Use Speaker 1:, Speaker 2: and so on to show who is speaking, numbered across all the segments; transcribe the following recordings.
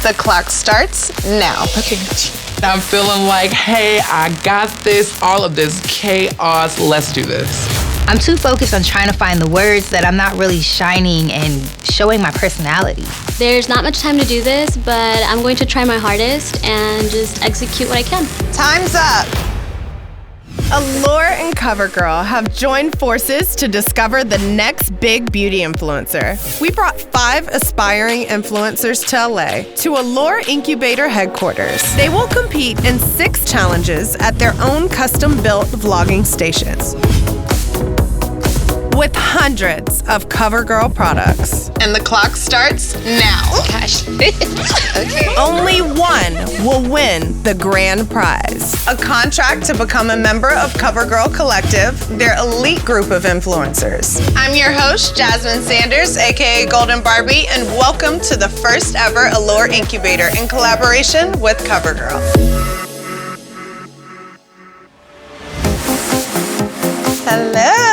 Speaker 1: The clock starts now.
Speaker 2: Okay. I'm feeling like, hey, I got this, all of this chaos. Let's do this.
Speaker 3: I'm too focused on trying to find the words that I'm not really shining and showing my personality.
Speaker 4: There's not much time to do this, but I'm going to try my hardest and just execute what I can.
Speaker 1: Time's up. Allure and COVERGIRL have joined forces to discover the next big beauty influencer. We brought 5 aspiring influencers to LA to Allure Incubator headquarters. They will compete in 6 challenges at their own custom-built vlogging stations, with hundreds of COVERGIRL products. And the clock starts now.
Speaker 3: Oh, gosh. Okay.
Speaker 1: Only one will win the grand prize. A contract to become a member of COVERGIRL Collective, their elite group of influencers. I'm your host, Jasmine Sanders, aka Golden Barbie, and welcome to the first ever Allure Incubator in collaboration with COVERGIRL. Hello.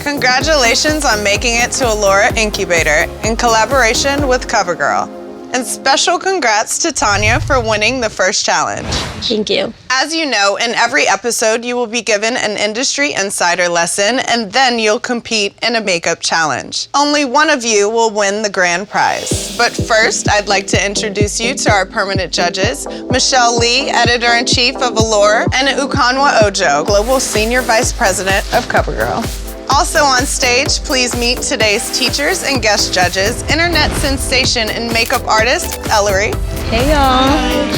Speaker 1: Congratulations on making it to Allure Incubator in collaboration with COVERGIRL. And special congrats to Tanya for winning the first challenge.
Speaker 4: Thank you.
Speaker 1: As you know, in every episode, you will be given an industry insider lesson, and then you'll compete in a makeup challenge. Only one of you will win the grand prize. But first, I'd like to introduce you to our permanent judges, Michelle Lee, Editor-in-Chief of Allure, and Ukanwa Ojo, Global Senior Vice President of COVERGIRL. Also on stage, please meet today's teachers and guest judges, internet sensation and makeup artist, Ellery.
Speaker 3: Hey, y'all.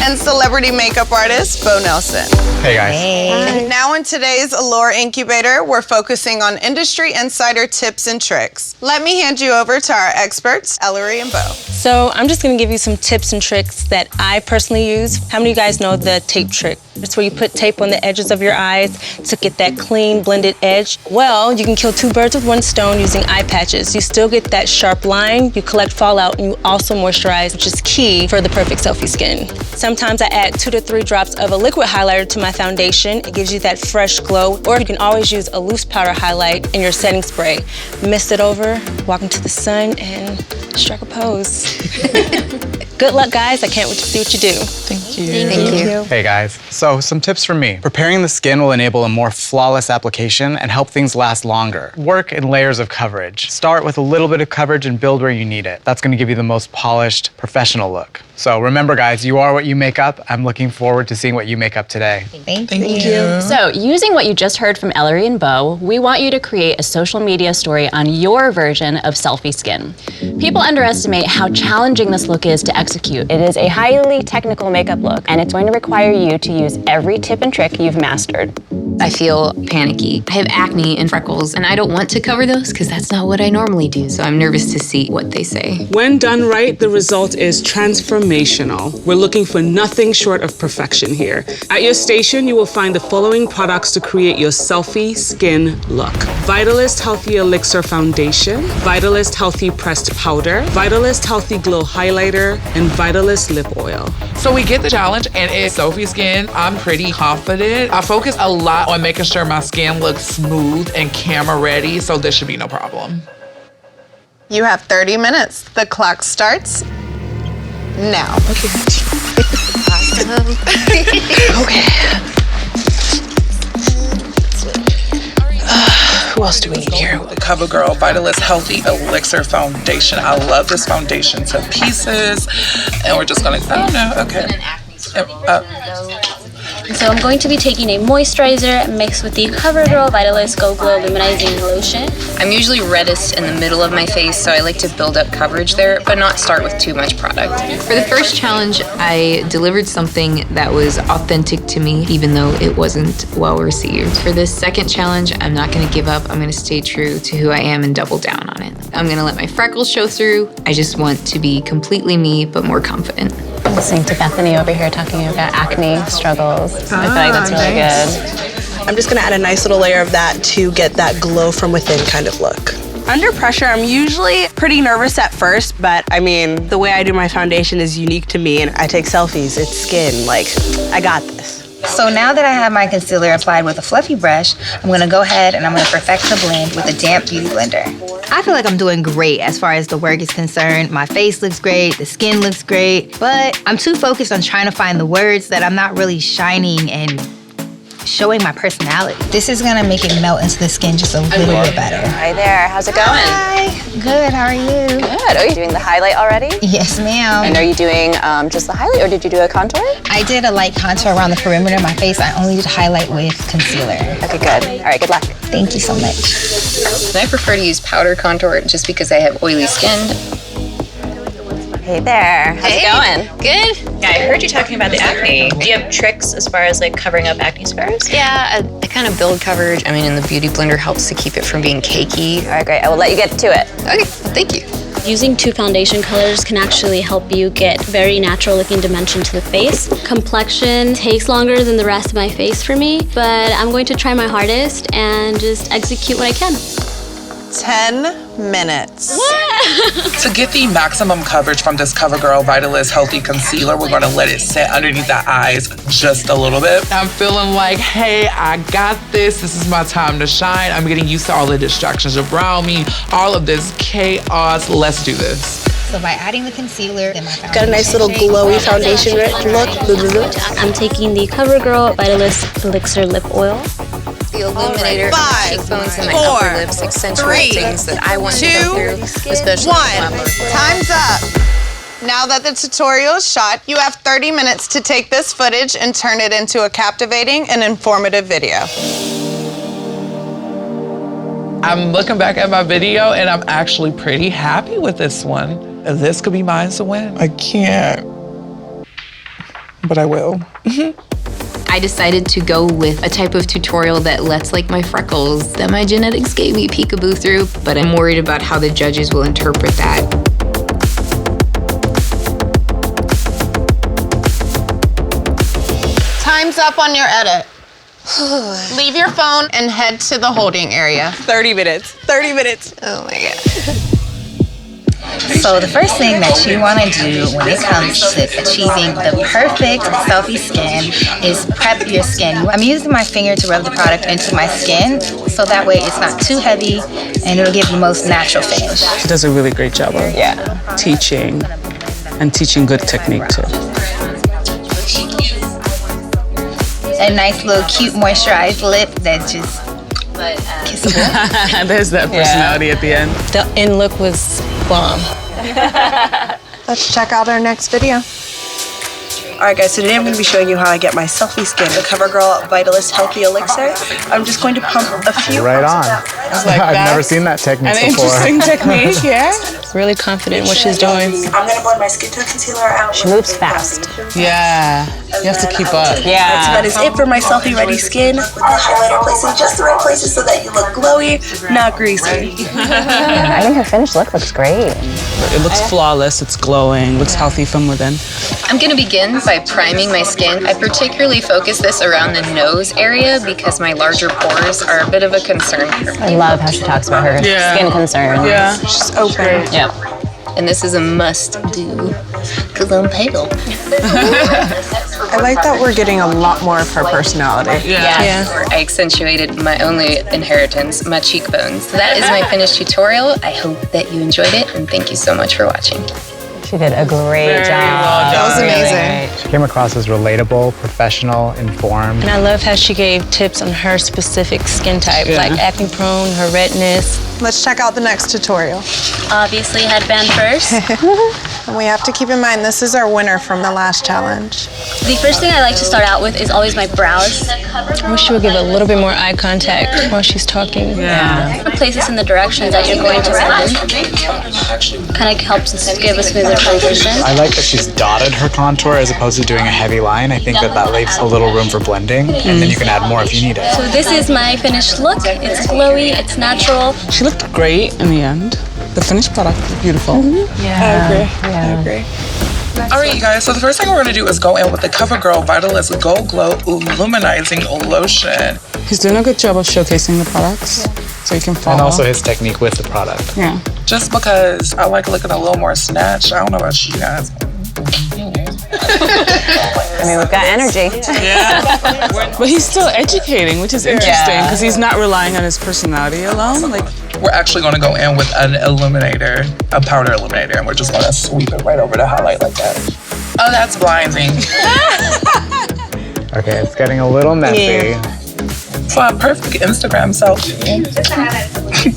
Speaker 1: And celebrity makeup artist, Bo Nelson.
Speaker 5: Hey, guys.
Speaker 3: Hey.
Speaker 1: Now in today's Allure Incubator, we're focusing on industry insider tips and tricks. Let me hand you over to our experts, Ellery and Bo.
Speaker 6: So I'm just gonna give you some tips and tricks that I personally use. How many of you guys know the tape trick? It's where you put tape on the edges of your eyes to get that clean, blended edge. Well, you can kill 2 birds with 1 stone using eye patches. You still get that sharp line, you collect fallout, and you also moisturize, which is key for the perfect selfie skin. Sometimes I add 2 to 3 drops of a liquid highlighter to my foundation. It gives you that fresh glow. Or you can always use a loose powder highlight in your setting spray. Mist it over, walk into the sun, and strike a pose. Good luck, guys. I can't wait to see what you do.
Speaker 2: Thank you.
Speaker 3: Thank you.
Speaker 5: Hey guys, so some tips from me. Preparing the skin will enable a more flawless application and help things last longer. Work in layers of coverage. Start with a little bit of coverage and build where you need it. That's gonna give you the most polished, professional look. So remember guys, you are what you make up. I'm looking forward to seeing what you make up today.
Speaker 3: Thank
Speaker 2: Thank
Speaker 3: you.
Speaker 2: you.
Speaker 7: So, using what you just heard from Ellery and Bo, we want you to create a social media story on your version of selfie skin. People underestimate how challenging this look is to execute. It is a highly technical makeup look, and it's going to require you to use every tip and trick you've mastered.
Speaker 8: I feel panicky. I have acne and freckles, and I don't want to cover those because that's not what I normally do. So I'm nervous to see what they say.
Speaker 9: When done right, the result is transformational. We're looking for nothing short of perfection here. At your station, you will find the following products to create your selfie skin look. Vitalist Healthy Elixir Foundation, Vitalist Healthy Pressed Powder, Vitalist Healthy Glow Highlighter, and Vitalist Lip Oil.
Speaker 2: So we get the challenge, and it's Sophie skin. I'm pretty confident. I focus a lot on making sure my skin looks smooth and camera ready, so there should be no problem.
Speaker 1: You have 30 minutes. The clock starts now.
Speaker 2: Okay. Who else do we need here? The COVERGIRL Vitalist Healthy Elixir Foundation. I love this foundation to pieces. And we're just gonna, oh no, okay.
Speaker 4: So I'm going to be taking a moisturizer mixed with the COVERGIRL Vitalist Go Glow Luminizing Lotion.
Speaker 8: I'm usually reddest in the middle of my face, so I like to build up coverage there, but not start with too much product. For the first challenge, I delivered something that was authentic to me, even though it wasn't well received. For this second challenge, I'm not gonna give up. I'm gonna stay true to who I am and double down on it. I'm gonna let my freckles show through. I just want to be completely me, but more confident.
Speaker 7: Listening to Bethany over here talking about acne struggles. I feel like that's really good.
Speaker 10: I'm just gonna add a nice little layer of that to get that glow from within kind of look.
Speaker 11: Under pressure, I'm usually pretty nervous at first, but I mean, the way I do my foundation is unique to me, and I take selfies. It's skin, like, I got this.
Speaker 3: So now that I have my concealer applied with a fluffy brush, I'm gonna go ahead and I'm gonna perfect the blend with a damp beauty blender. I feel like I'm doing great as far as the work is concerned. My face looks great, the skin looks great, but I'm too focused on trying to find the words that I'm not really shining and showing my personality. This is gonna make it melt into the skin just a little bit better.
Speaker 12: Hi there, how's it going?
Speaker 3: Hi, good, how are you?
Speaker 12: Good, are you doing the highlight already?
Speaker 3: Yes, ma'am.
Speaker 12: And are you doing just the highlight or did you do a contour?
Speaker 3: I did a light contour around the perimeter of my face. I only did highlight with concealer.
Speaker 12: Okay, good. All right, good luck.
Speaker 3: Thank you so much.
Speaker 13: I prefer to use powder contour just because I have oily skin.
Speaker 12: Hey there, how's it going?
Speaker 14: Good. Yeah, I heard you talking about the acne. Do you have tricks as far as like covering up acne scars?
Speaker 13: Yeah, I kind of build coverage. I mean, and the Beauty Blender helps to keep it from being cakey.
Speaker 12: All right, great. I will let you get to it.
Speaker 13: Okay, thank you.
Speaker 4: Using 2 foundation colors can actually help you get very natural looking dimension to the face. Complexion takes longer than the rest of my face for me, but I'm going to try my hardest and just execute what I can.
Speaker 1: 10 minutes.
Speaker 2: To get the maximum coverage from this CoverGirl Vitalist Healthy Concealer, we're gonna let it sit underneath the eyes just a little bit. I'm feeling like, hey, I got this. This is my time to shine. I'm getting used to all the distractions around me, all of this chaos. Let's do this.
Speaker 3: So by adding the concealer, then my foundation
Speaker 10: Got a nice little glowy foundation look.
Speaker 4: I'm taking the CoverGirl Vitalist Elixir Lip Oil.
Speaker 13: The illuminator,
Speaker 1: Five,
Speaker 13: cheekbones, and my
Speaker 1: 4,
Speaker 13: upper lips accentuate
Speaker 1: 3,
Speaker 13: things that I want
Speaker 1: 2,
Speaker 13: to go through, especially
Speaker 1: 1.
Speaker 13: with my birthday.
Speaker 1: Time's up. Now that the tutorial is shot, you have 30 minutes to take this footage and turn it into a captivating and informative video.
Speaker 2: I'm looking back at my video and I'm actually pretty happy with this one. This could be mine to win. I can't, but I will.
Speaker 8: I decided to go with a type of tutorial that lets like my freckles that my genetics gave me peekaboo through, but I'm worried about how the judges will interpret that.
Speaker 1: Time's up on your edit. Leave your phone and head to the holding area.
Speaker 11: 30 minutes. 30 minutes.
Speaker 13: Oh my God.
Speaker 3: So the first thing that you want to do when it comes to achieving the perfect selfie skin is prep your skin. I'm using my finger to rub the product into my skin so that way it's not too heavy and it'll give the most natural finish.
Speaker 9: She does a really great job of teaching and teaching good technique too.
Speaker 3: A nice little cute moisturized lip that just kissable.
Speaker 9: There's that personality at the end.
Speaker 6: The end look was bomb.
Speaker 1: Let's check out our next video.
Speaker 10: Alright guys, so today I'm going to be showing you how I get my selfie skin, the CoverGirl Vitalist Healthy Elixir. I'm just going to pump a few
Speaker 5: Right
Speaker 10: pumps
Speaker 5: on.
Speaker 10: of that.
Speaker 5: I've never seen that technique
Speaker 9: An
Speaker 5: before.
Speaker 9: interesting technique, yeah. Really confident in what she's doing.
Speaker 10: I'm going to blend my skin tone concealer out.
Speaker 12: She moves fast.
Speaker 2: Yeah, you have to keep up.
Speaker 10: So that is it for my selfie ready skin. With the highlighter placed in just the right places so that you look glowy, not greasy.
Speaker 12: I think her finished look looks great.
Speaker 9: It looks flawless, it's glowing, looks healthy from within.
Speaker 13: I'm gonna begin by priming my skin. I particularly focus this around the nose area because my larger pores are a bit of a concern for me.
Speaker 12: I love how she talks about her skin concerns.
Speaker 9: Yeah.
Speaker 1: She's open.
Speaker 12: Yep.
Speaker 13: And this is a must do because I'm pale.
Speaker 11: I like that we're getting a lot more of her personality.
Speaker 13: I accentuated my only inheritance, my cheekbones. So that is my finished tutorial. I hope that you enjoyed it and thank you so much for watching.
Speaker 12: She did a great job.
Speaker 1: That was amazing.
Speaker 5: She came across as relatable, professional, informed.
Speaker 6: And I love how she gave tips on her specific skin type, like acne prone, her redness.
Speaker 1: Let's check out the next tutorial.
Speaker 4: Obviously headband first.
Speaker 1: And we have to keep in mind, this is our winner from the last challenge.
Speaker 4: The first thing I like to start out with is always my brows.
Speaker 6: I wish she would give a little bit more eye contact while she's talking.
Speaker 4: Place this in the directions that you're going to blend. Kind of helps us give a smoother transition.
Speaker 5: I like that she's dotted her contour as opposed to doing a heavy line. I think that leaves a little room for blending, and then you can add more if you need it.
Speaker 4: So this is my finished look. It's glowy, it's natural.
Speaker 9: She looked great in the end. The finished product is beautiful.
Speaker 2: I agree. All right, you guys, so the first thing we're gonna do is go in with the CoverGirl Vitalist Gold Glow Illuminizing Lotion.
Speaker 9: He's doing a good job of showcasing the products, so you can follow.
Speaker 5: And also his technique with the product.
Speaker 9: Yeah.
Speaker 2: Just because I like looking a little more snatched. I don't know about you guys.
Speaker 12: I mean, we've got energy.
Speaker 9: Yeah. But he's still educating, which is interesting because he's not relying on his personality alone. Like,
Speaker 2: we're actually going to go in with an illuminator, a powder illuminator, and we're just going to sweep it right over the highlight like that. Oh, that's blinding.
Speaker 5: Okay, it's getting a little messy.
Speaker 2: For a perfect Instagram selfie.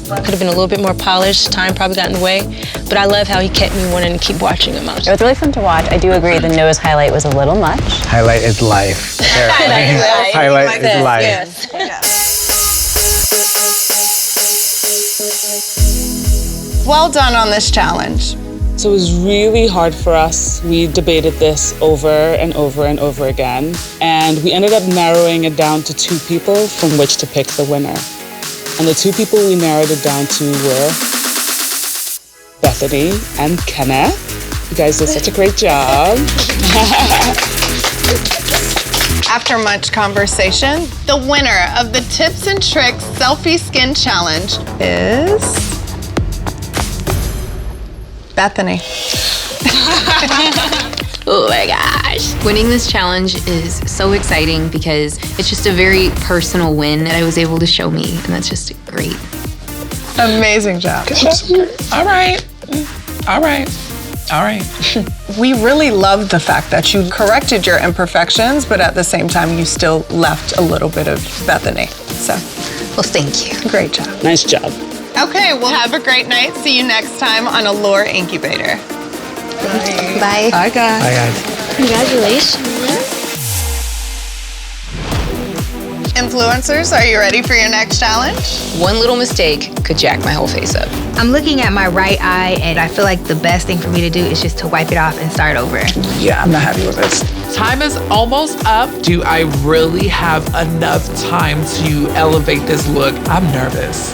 Speaker 6: Could have been a little bit more polished. Time probably got in the way. But I love how he kept me wanting to keep watching him out.
Speaker 12: It was really fun to watch. I do agree the nose highlight was a little much.
Speaker 5: Highlight is life. Highlight is life.
Speaker 1: Well done on this challenge.
Speaker 9: so it was really hard for us. We debated this over and over and over again, and we ended up narrowing it down to 2 people from which to pick the winner. And the 2 people we narrowed it down to were Bethany and Kenneth. You guys did such a great job.
Speaker 1: After much conversation, the winner of the Tips and Tricks Selfie Skin Challenge is Bethany.
Speaker 8: Oh my gosh. Winning this challenge is so exciting because it's just a very personal win that I was able to show me, and that's just great.
Speaker 1: Amazing job.
Speaker 2: All right. All right. All right.
Speaker 1: We really loved the fact that you corrected your imperfections, but at the same time, you still left a little bit of Bethany. So,
Speaker 8: well, thank you.
Speaker 1: Great job.
Speaker 9: Nice job.
Speaker 1: Okay, well, have a great night. See you next time on Allure Incubator.
Speaker 8: Bye.
Speaker 9: Bye, guys.
Speaker 5: Bye, guys.
Speaker 4: Congratulations.
Speaker 1: Influencers, are you ready for your next challenge?
Speaker 8: One little mistake could jack my whole face up.
Speaker 3: I'm looking at my right eye, and I feel like the best thing for me to do is just to wipe it off and start over.
Speaker 2: Yeah, I'm not happy with this. Time is almost up. Do I really have enough time to elevate this look? I'm nervous.